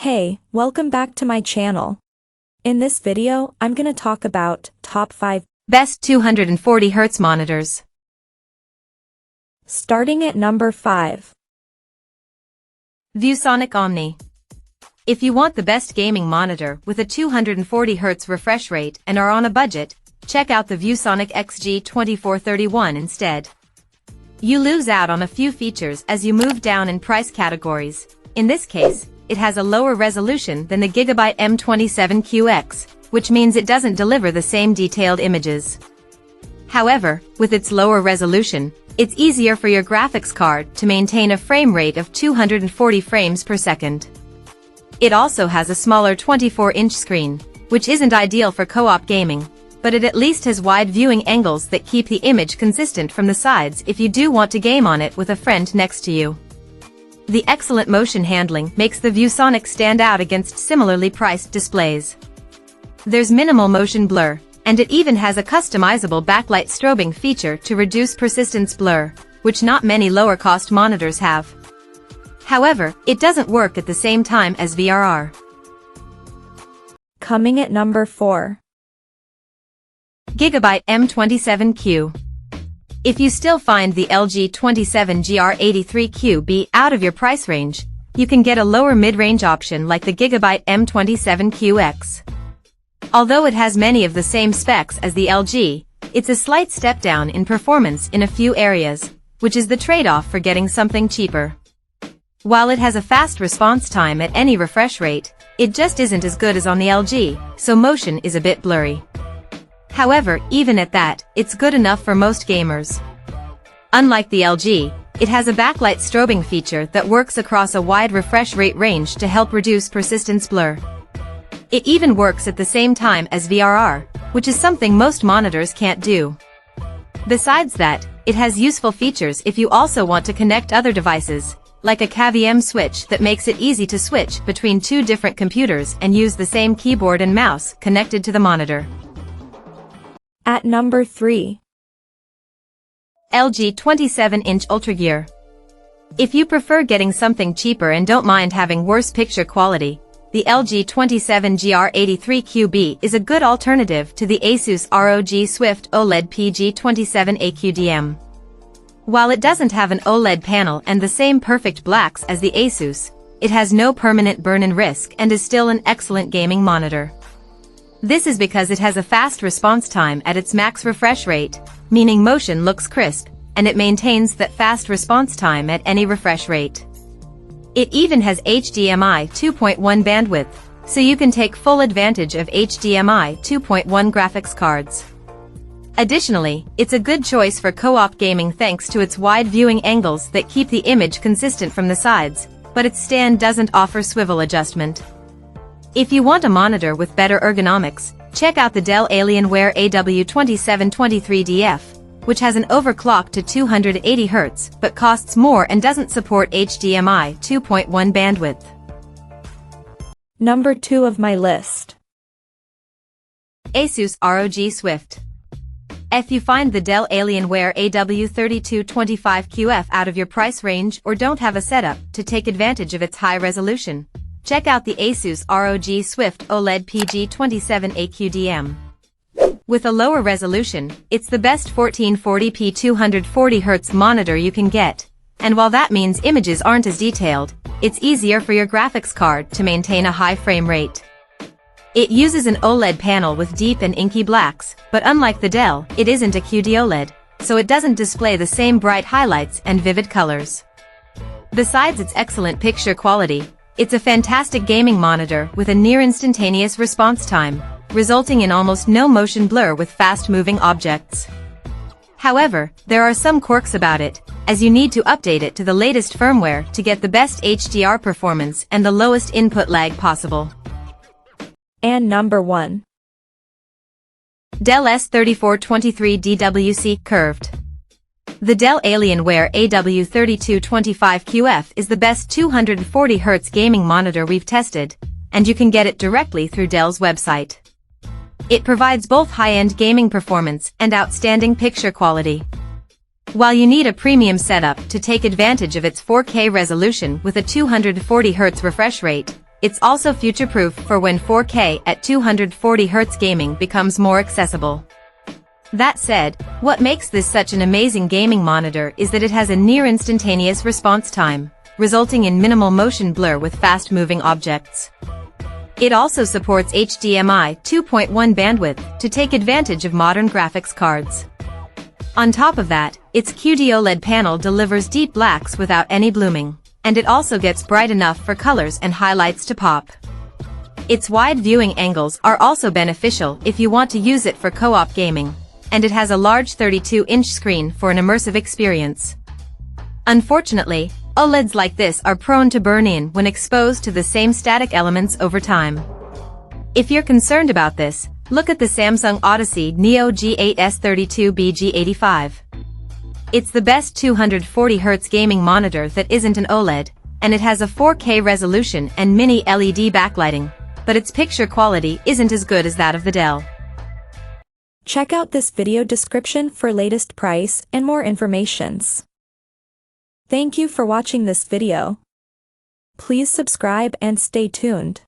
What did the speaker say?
Hey, welcome back to my channel. In this video, I'm gonna talk about top 5 best 240Hz monitors. Starting at number 5. ViewSonic OMNI. If you want the best gaming monitor with a 240Hz refresh rate and are on a budget, check out the ViewSonic XG2431 instead. You lose out on a few features as you move down in price categories. In this case, it has a lower resolution than the GIGABYTE M27QX, which means it doesn't deliver the same detailed images. However, with its lower resolution, it's easier for your graphics card to maintain a frame rate of 240 frames per second. It also has a smaller 24-inch screen, which isn't ideal for co-op gaming, but it at least has wide viewing angles that keep the image consistent from the sides if you do want to game on it with a friend next to you. The excellent motion handling makes the ViewSonic stand out against similarly priced displays. There's minimal motion blur, and it even has a customizable backlight strobing feature to reduce persistence blur, which not many lower-cost monitors have. However, it doesn't work at the same time as VRR. Coming at number 4. GIGABYTE M27Q. If you still find the LG 27GR83QB out of your price range, you can get a lower mid-range option like the GIGABYTE M27QX. Although it has many of the same specs as the LG, it's a slight step down in performance in a few areas, which is the trade-off for getting something cheaper. While it has a fast response time at any refresh rate, it just isn't as good as on the LG, so motion is a bit blurry. However, even at that, it's good enough for most gamers. Unlike the LG, it has a backlight strobing feature that works across a wide refresh rate range to help reduce persistence blur. It even works at the same time as VRR, which is something most monitors can't do. Besides that, it has useful features if you also want to connect other devices, like a KVM switch that makes it easy to switch between two different computers and use the same keyboard and mouse connected to the monitor. At number 3. LG 27-inch UltraGear. If you prefer getting something cheaper and don't mind having worse picture quality, the LG 27GR83QB is a good alternative to the ASUS ROG Swift OLED PG27 AQDM. While it doesn't have an OLED panel and the same perfect blacks as the ASUS, it has no permanent burn-in risk and is still an excellent gaming monitor. This is because it has a fast response time at its max refresh rate, meaning motion looks crisp, and it maintains that fast response time at any refresh rate. It even has HDMI 2.1 bandwidth, so you can take full advantage of HDMI 2.1 graphics cards. Additionally, it's a good choice for co-op gaming thanks to its wide viewing angles that keep the image consistent from the sides, but its stand doesn't offer swivel adjustment. If you want a monitor with better ergonomics, check out the Dell Alienware AW2723DF, which has an overclock to 280Hz but costs more and doesn't support HDMI 2.1 bandwidth. Number 2 of my list. ASUS ROG Swift. If you find the Dell Alienware AW3225QF out of your price range or don't have a setup to take advantage of its high resolution, check out the ASUS ROG Swift OLED PG27 AQDM. With a lower resolution, it's the best 1440p 240Hz monitor you can get, and while that means images aren't as detailed, it's easier for your graphics card to maintain a high frame rate. It uses an OLED panel with deep and inky blacks, but unlike the Dell, it isn't a QD-OLED, so it doesn't display the same bright highlights and vivid colors. Besides its excellent picture quality, it's a fantastic gaming monitor with a near-instantaneous response time, resulting in almost no motion blur with fast-moving objects. However, there are some quirks about it, as you need to update it to the latest firmware to get the best HDR performance and the lowest input lag possible. And number 1. Dell S3423 DWC Curved. The Dell Alienware AW3225QF is the best 240Hz gaming monitor we've tested, and you can get it directly through Dell's website. It provides both high-end gaming performance and outstanding picture quality. While you need a premium setup to take advantage of its 4K resolution with a 240Hz refresh rate, it's also future-proof for when 4K at 240Hz gaming becomes more accessible. That said, what makes this such an amazing gaming monitor is that it has a near-instantaneous response time, resulting in minimal motion blur with fast-moving objects. It also supports HDMI 2.1 bandwidth to take advantage of modern graphics cards. On top of that, its QD-OLED panel delivers deep blacks without any blooming, and it also gets bright enough for colors and highlights to pop. Its wide viewing angles are also beneficial if you want to use it for co-op gaming, and it has a large 32-inch screen for an immersive experience. Unfortunately, OLEDs like this are prone to burn in when exposed to the same static elements over time. If you're concerned about this, look at the Samsung Odyssey Neo G8S32BG85. It's the best 240Hz gaming monitor that isn't an OLED, and it has a 4K resolution and mini LED backlighting, but its picture quality isn't as good as that of the Dell. Check out this video description for latest price and more informations. Thank you for watching this video. Please subscribe and stay tuned.